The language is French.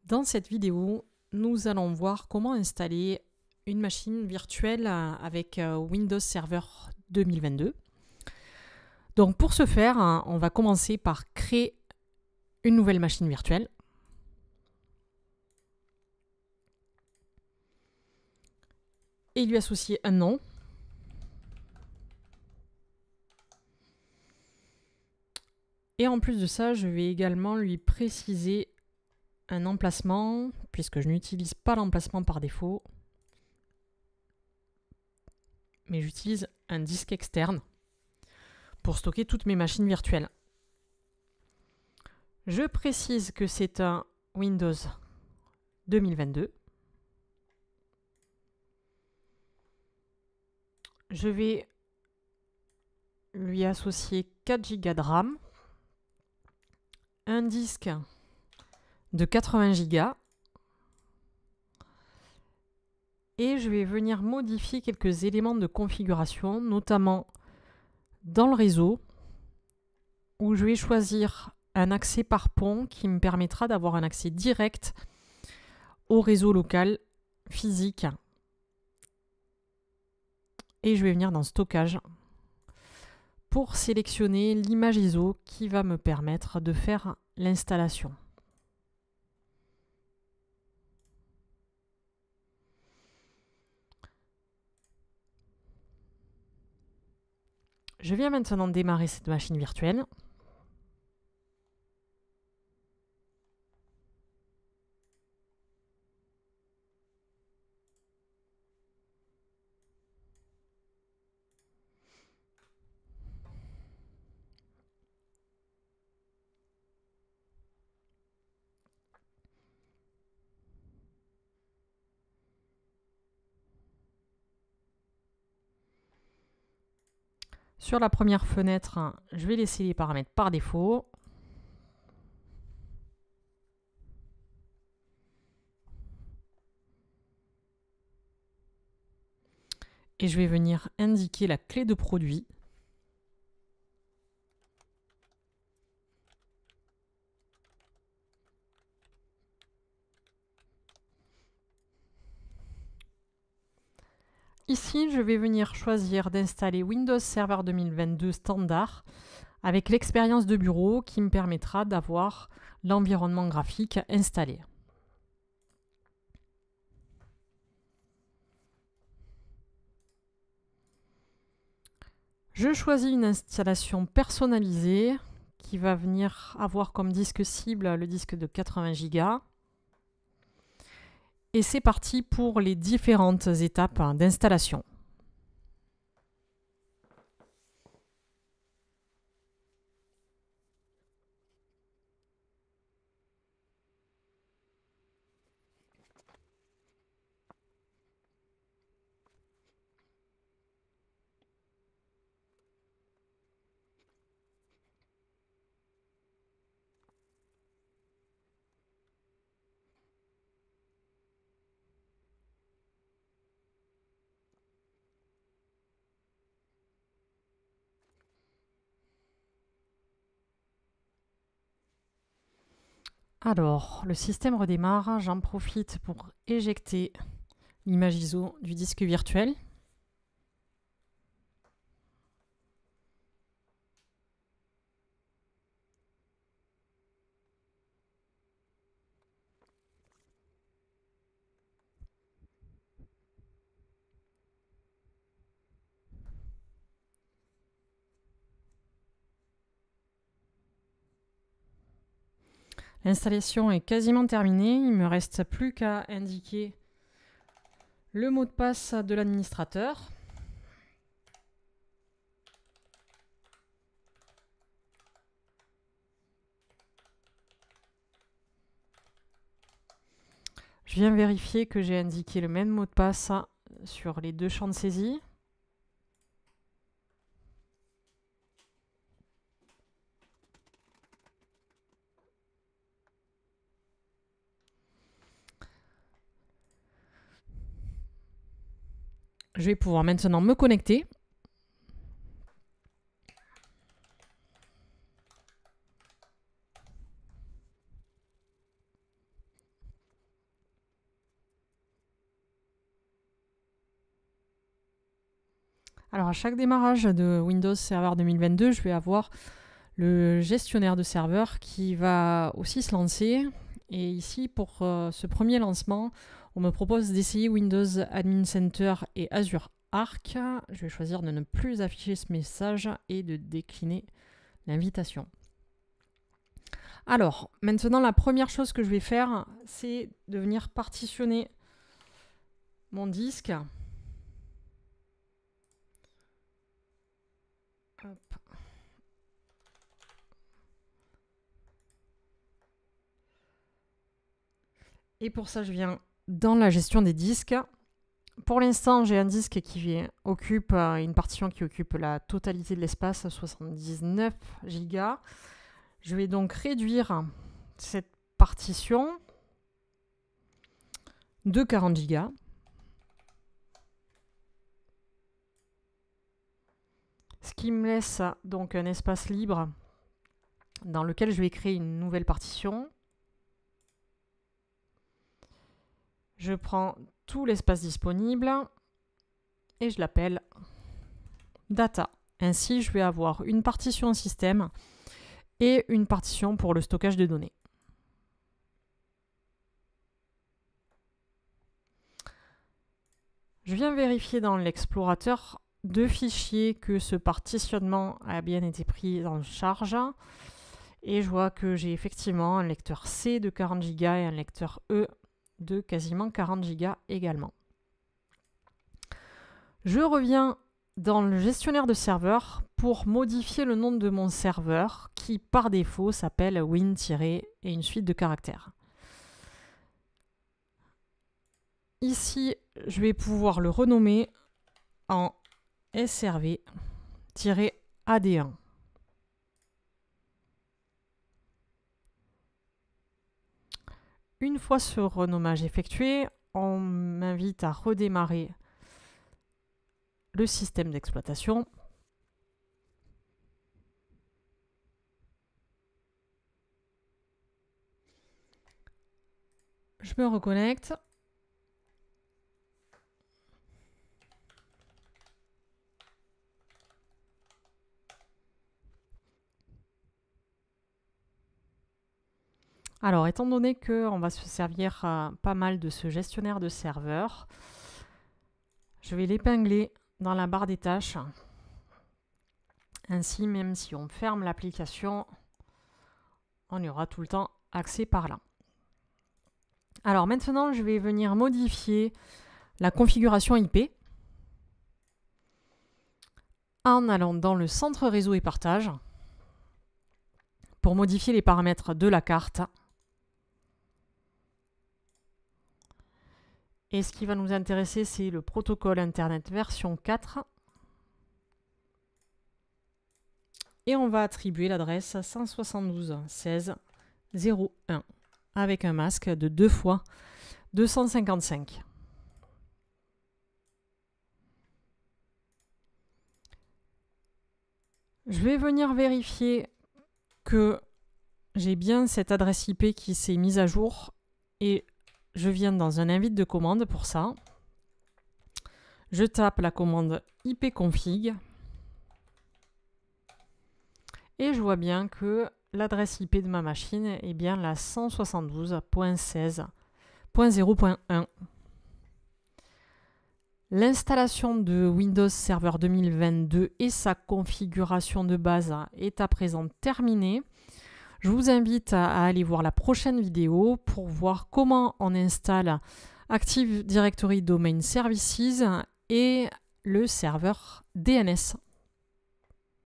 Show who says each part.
Speaker 1: Dans cette vidéo, nous allons voir comment installer une machine virtuelle avec Windows Server 2022. Donc pour ce faire, on va commencer par créer une nouvelle machine virtuelle. Et lui associer un nom. Et en plus de ça, je vais également lui préciser un emplacement, puisque je n'utilise pas l'emplacement par défaut, mais j'utilise un disque externe pour stocker toutes mes machines virtuelles. Je précise que c'est un Windows 2022. Je vais lui associer 4 Go de RAM, un disque de 80 Go et je vais venir modifier quelques éléments de configuration, notamment dans le réseau, où je vais choisir un accès par pont qui me permettra d'avoir un accès direct au réseau local physique. Et je vais venir dans stockage pour sélectionner l'image ISO qui va me permettre de faire l'installation. Je viens maintenant démarrer cette machine virtuelle. Sur la première fenêtre, je vais laisser les paramètres par défaut. Et je vais venir indiquer la clé de produit. Ici, je vais venir choisir d'installer Windows Server 2022 standard avec l'expérience de bureau qui me permettra d'avoir l'environnement graphique installé. Je choisis une installation personnalisée qui va venir avoir comme disque cible le disque de 80 Go. Et c'est parti pour les différentes étapes d'installation. Alors, le système redémarre, j'en profite pour éjecter l'image ISO du disque virtuel. L'installation est quasiment terminée, il ne me reste plus qu'à indiquer le mot de passe de l'administrateur. Je viens vérifier que j'ai indiqué le même mot de passe sur les deux champs de saisie. Je vais pouvoir maintenant me connecter. Alors à chaque démarrage de Windows Server 2022, je vais avoir le gestionnaire de serveur qui va aussi se lancer. Et ici, pour ce premier lancement, on me propose d'essayer Windows Admin Center et Azure Arc. Je vais choisir de ne plus afficher ce message et de décliner l'invitation. Alors, maintenant, la première chose que je vais faire, c'est de venir partitionner mon disque. Hop. Et pour ça, je viens dans la gestion des disques. Pour l'instant, j'ai un disque qui occupe une partition qui occupe la totalité de l'espace, 79 Go. Je vais donc réduire cette partition de 40 Go. Ce qui me laisse donc un espace libre dans lequel je vais créer une nouvelle partition. Je prends tout l'espace disponible et je l'appelle Data. Ainsi, je vais avoir une partition système et une partition pour le stockage de données. Je viens vérifier dans l'explorateur deux fichiers que ce partitionnement a bien été pris en charge. Et je vois que j'ai effectivement un lecteur C de 40 Go et un lecteur E de quasiment 40 Go également. Je reviens dans le gestionnaire de serveur pour modifier le nom de mon serveur qui par défaut s'appelle win- et une suite de caractères. Ici, je vais pouvoir le renommer en SRV-AD1. Une fois ce renommage effectué, on m'invite à redémarrer le système d'exploitation. Je me reconnecte. Alors, étant donné qu'on va se servir pas mal de ce gestionnaire de serveur, je vais l'épingler dans la barre des tâches. Ainsi, même si on ferme l'application, on y aura tout le temps accès par là. Alors maintenant, je vais venir modifier la configuration IP en allant dans le centre réseau et partage pour modifier les paramètres de la carte. Et ce qui va nous intéresser, c'est le protocole Internet version 4. Et on va attribuer l'adresse 172.16.0.1 avec un masque de 2 fois 255. Je vais venir vérifier que j'ai bien cette adresse IP qui s'est mise à jour et je viens dans un invite de commande pour ça. Je tape la commande ipconfig et je vois bien que l'adresse IP de ma machine est bien la 172.16.0.1. L'installation de Windows Server 2022 et sa configuration de base est à présent terminée. Je vous invite à aller voir la prochaine vidéo pour voir comment on installe Active Directory Domain Services et le serveur DNS.